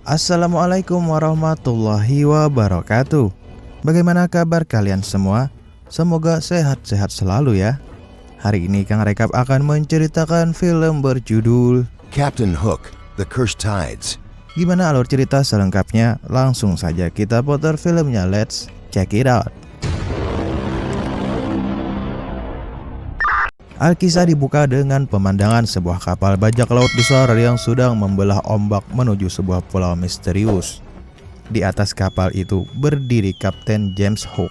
Assalamualaikum warahmatullahi wabarakatuh. Bagaimana kabar kalian semua? Semoga sehat-sehat selalu ya. Hari ini Kang Rekap akan menceritakan film berjudul Captain Hook, The Cursed Tides. Gimana alur cerita selengkapnya? Langsung saja kita putar filmnya, let's check it out. Alkisah dibuka dengan pemandangan sebuah kapal bajak laut besar yang sedang membelah ombak menuju sebuah pulau misterius. Di atas kapal itu berdiri Kapten James Hook,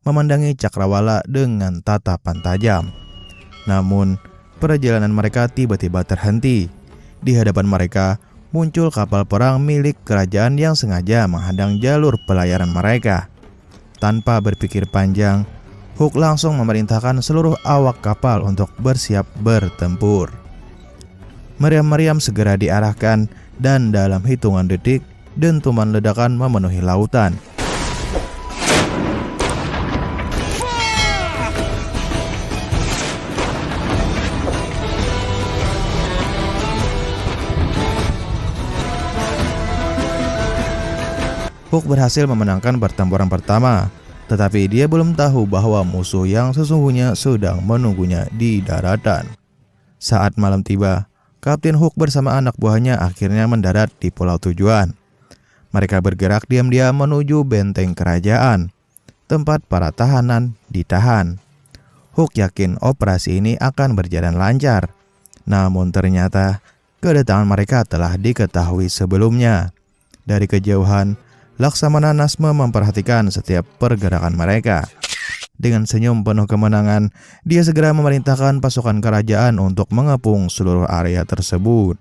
memandangi cakrawala dengan tatapan tajam. Namun, perjalanan mereka tiba-tiba terhenti. Di hadapan mereka muncul kapal perang milik kerajaan yang sengaja menghadang jalur pelayaran mereka. Tanpa berpikir panjang, Hook langsung memerintahkan seluruh awak kapal untuk bersiap bertempur. Meriam-meriam segera diarahkan dan dalam hitungan detik, dentuman ledakan memenuhi lautan. Hook berhasil memenangkan pertempuran pertama, tetapi dia belum tahu bahwa musuh yang sesungguhnya sedang menunggunya di daratan. Saat malam tiba, Kapten Hook bersama anak buahnya akhirnya mendarat di pulau tujuan. Mereka bergerak diam-diam menuju benteng kerajaan, tempat para tahanan ditahan. Hook yakin operasi ini akan berjalan lancar. Namun ternyata kedatangan mereka telah diketahui sebelumnya. Dari kejauhan, Laksamana Nasma memperhatikan setiap pergerakan mereka. Dengan senyum penuh kemenangan, dia segera memerintahkan pasukan kerajaan untuk mengepung seluruh area tersebut.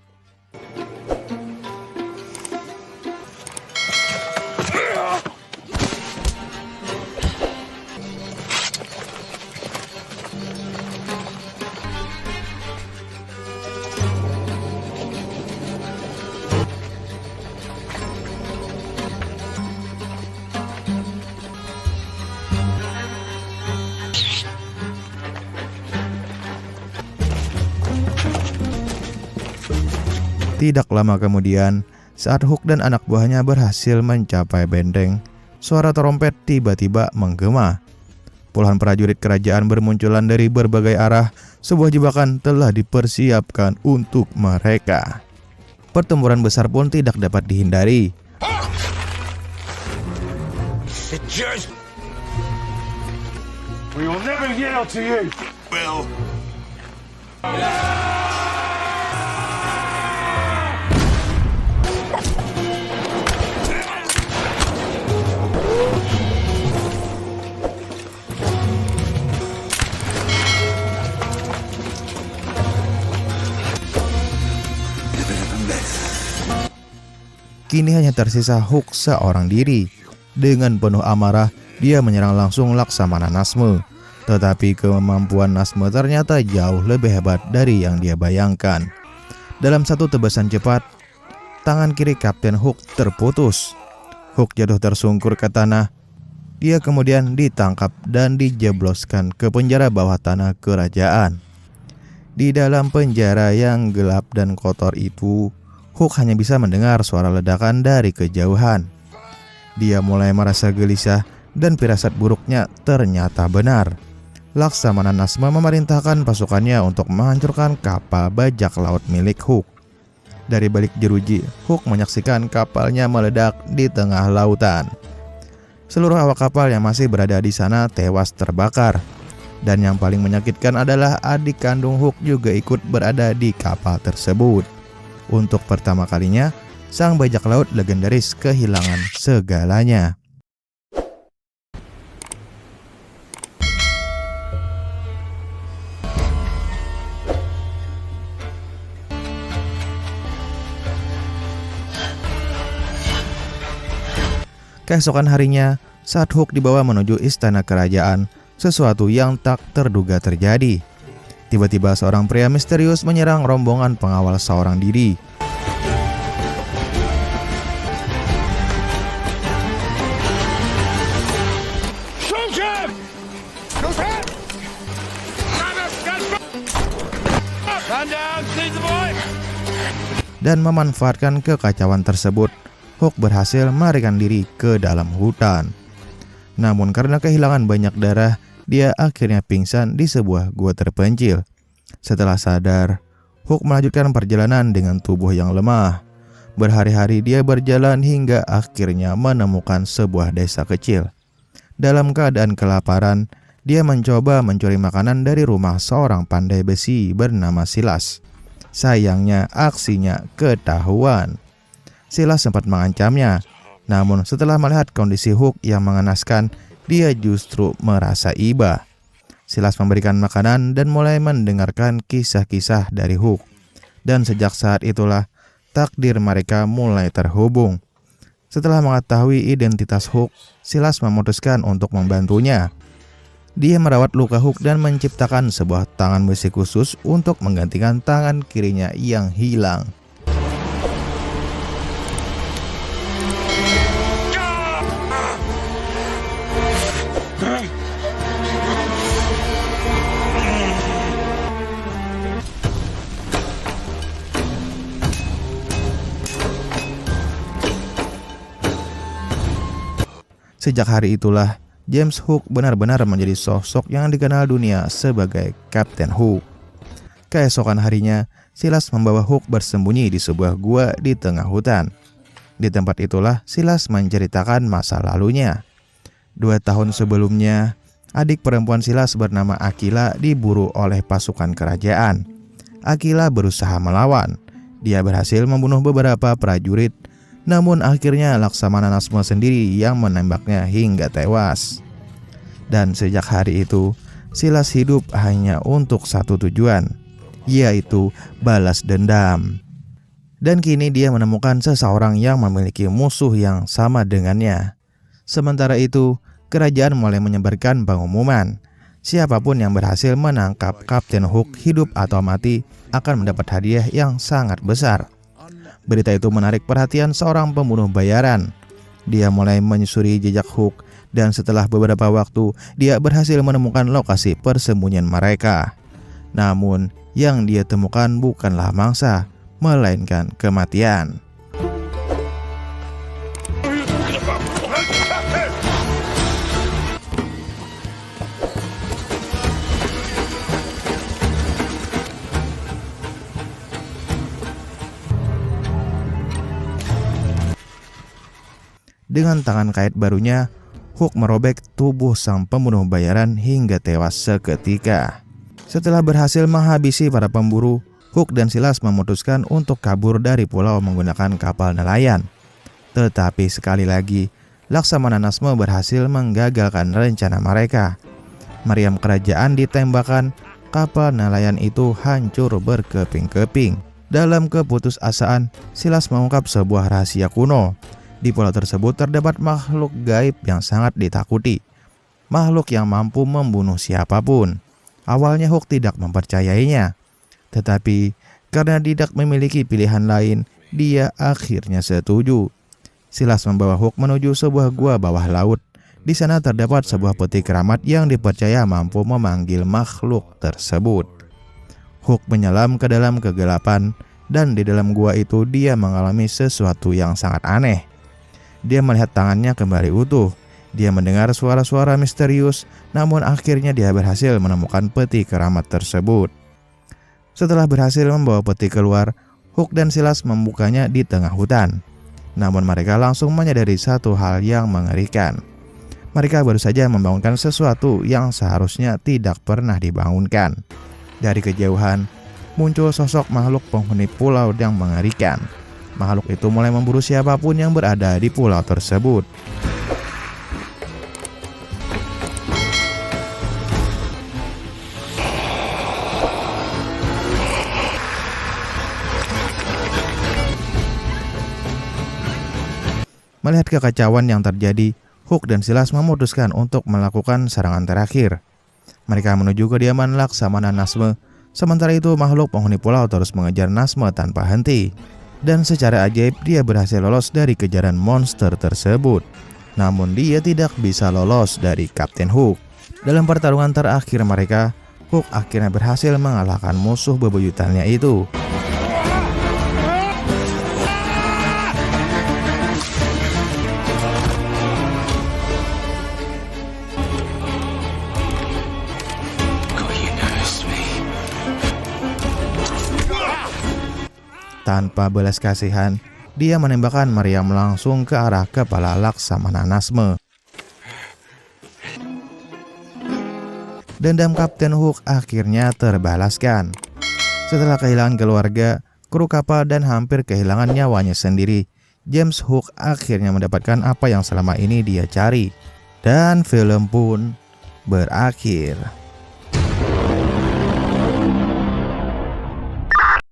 Tidak lama kemudian, saat Hook dan anak buahnya berhasil mencapai benteng, suara trompet tiba-tiba menggema. Puluhan prajurit kerajaan bermunculan dari berbagai arah. Sebuah jebakan telah dipersiapkan untuk mereka. Pertempuran besar pun tidak dapat dihindari. We will never yield to you. Well, Kini hanya tersisa Hook seorang diri. Dengan penuh amarah, dia menyerang langsung Laksamana Nasma. Tetapi kemampuan Nasma ternyata jauh lebih hebat dari yang dia bayangkan. Dalam satu tebasan cepat, tangan kiri Kapten Hook terputus. Hook jatuh tersungkur ke tanah. Dia kemudian ditangkap dan dijebloskan ke penjara bawah tanah kerajaan. Di dalam penjara yang gelap dan kotor itu, Hook hanya bisa mendengar suara ledakan dari kejauhan. Dia mulai merasa gelisah dan firasat buruknya ternyata benar. Laksamana Nasma memerintahkan pasukannya untuk menghancurkan kapal bajak laut milik Hook. Dari balik jeruji, Hook menyaksikan kapalnya meledak di tengah lautan. Seluruh awak kapal yang masih berada di sana tewas terbakar. Dan yang paling menyakitkan adalah adik kandung Hook juga ikut berada di kapal tersebut. Untuk pertama kalinya, sang bajak laut legendaris kehilangan segalanya. Keesokan harinya, saat Hook dibawa menuju istana kerajaan, sesuatu yang tak terduga terjadi. Tiba-tiba seorang pria misterius menyerang rombongan pengawal seorang diri. Dan memanfaatkan kekacauan tersebut, Hook berhasil melarikan diri ke dalam hutan. Namun karena kehilangan banyak darah, dia akhirnya pingsan di sebuah gua terpencil. Setelah sadar, Hook melanjutkan perjalanan dengan tubuh yang lemah. Berhari-hari dia berjalan hingga akhirnya menemukan sebuah desa kecil. Dalam keadaan kelaparan, dia mencoba mencuri makanan dari rumah seorang pandai besi bernama Silas. Sayangnya aksinya ketahuan. Silas sempat mengancamnya, namun setelah melihat kondisi Hook yang mengenaskan, dia justru merasa iba. Silas memberikan makanan dan mulai mendengarkan kisah-kisah dari Hook. Dan sejak saat itulah takdir mereka mulai terhubung. Setelah mengetahui identitas Hook, Silas memutuskan untuk membantunya. Dia merawat luka Hook dan menciptakan sebuah tangan besi khusus untuk menggantikan tangan kirinya yang hilang. Sejak hari itulah, James Hook benar-benar menjadi sosok yang dikenal dunia sebagai Kapten Hook. Keesokan harinya, Silas membawa Hook bersembunyi di sebuah gua di tengah hutan. Di tempat itulah Silas menceritakan masa lalunya. 2 tahun sebelumnya, adik perempuan Silas bernama Aquila diburu oleh pasukan kerajaan. Aquila berusaha melawan. Dia berhasil membunuh beberapa prajurit, namun akhirnya Laksamana Nasma sendiri yang menembaknya hingga tewas. Dan sejak hari itu, Silas hidup hanya untuk satu tujuan, yaitu balas dendam. Dan kini dia menemukan seseorang yang memiliki musuh yang sama dengannya. Sementara itu, kerajaan mulai menyebarkan pengumuman. Siapapun yang berhasil menangkap Kapten Hook hidup atau mati akan mendapat hadiah yang sangat besar. Berita itu menarik perhatian seorang pembunuh bayaran. Dia mulai menyusuri jejak Hook dan setelah beberapa waktu dia berhasil menemukan lokasi persembunyian mereka. Namun yang dia temukan bukanlah mangsa, melainkan kematian. Dengan tangan kait barunya, Hook merobek tubuh sang pembunuh bayaran hingga tewas seketika. Setelah berhasil menghabisi para pemburu, Hook dan Silas memutuskan untuk kabur dari pulau menggunakan kapal nelayan. Tetapi sekali lagi, Laksamana Nasma berhasil menggagalkan rencana mereka. Meriam kerajaan ditembakkan, kapal nelayan itu hancur berkeping-keping. Dalam keputusasaan, Silas mengungkap sebuah rahasia kuno. Di pulau tersebut terdapat makhluk gaib yang sangat ditakuti. Makhluk yang mampu membunuh siapapun. Awalnya Hook tidak mempercayainya. Tetapi karena tidak memiliki pilihan lain, dia akhirnya setuju. Silas membawa Hook menuju sebuah gua bawah laut. Di sana terdapat sebuah peti keramat yang dipercaya mampu memanggil makhluk tersebut. Hook menyelam ke dalam kegelapan dan di dalam gua itu dia mengalami sesuatu yang sangat aneh. Dia melihat tangannya kembali utuh. Dia mendengar suara-suara misterius, namun akhirnya dia berhasil menemukan peti keramat tersebut. Setelah berhasil membawa peti keluar, Hook dan Silas membukanya di tengah hutan. Namun mereka langsung menyadari satu hal yang mengerikan. Mereka baru saja membangunkan sesuatu yang seharusnya tidak pernah dibangunkan. Dari kejauhan, muncul sosok makhluk penghuni pulau yang mengerikan. Makhluk itu mulai memburu siapapun yang berada di pulau tersebut. Melihat kekacauan yang terjadi, Hook dan Silas memutuskan untuk melakukan serangan terakhir. Mereka menuju kediaman Laksamana Nasma. Sementara itu makhluk penghuni pulau terus mengejar Nasma tanpa henti. Dan secara ajaib dia berhasil lolos dari kejaran monster tersebut. Namun dia tidak bisa lolos dari Kapten Hook. Dalam pertarungan terakhir mereka, Hook akhirnya berhasil mengalahkan musuh bebuyutannya itu. Tanpa belas kasihan, dia menembakkan meriam langsung ke arah kepala Laksamana Nasme. Dendam Kapten Hook akhirnya terbalaskan. Setelah kehilangan keluarga, kru kapal dan hampir kehilangan nyawanya sendiri, James Hook akhirnya mendapatkan apa yang selama ini dia cari. Dan film pun berakhir.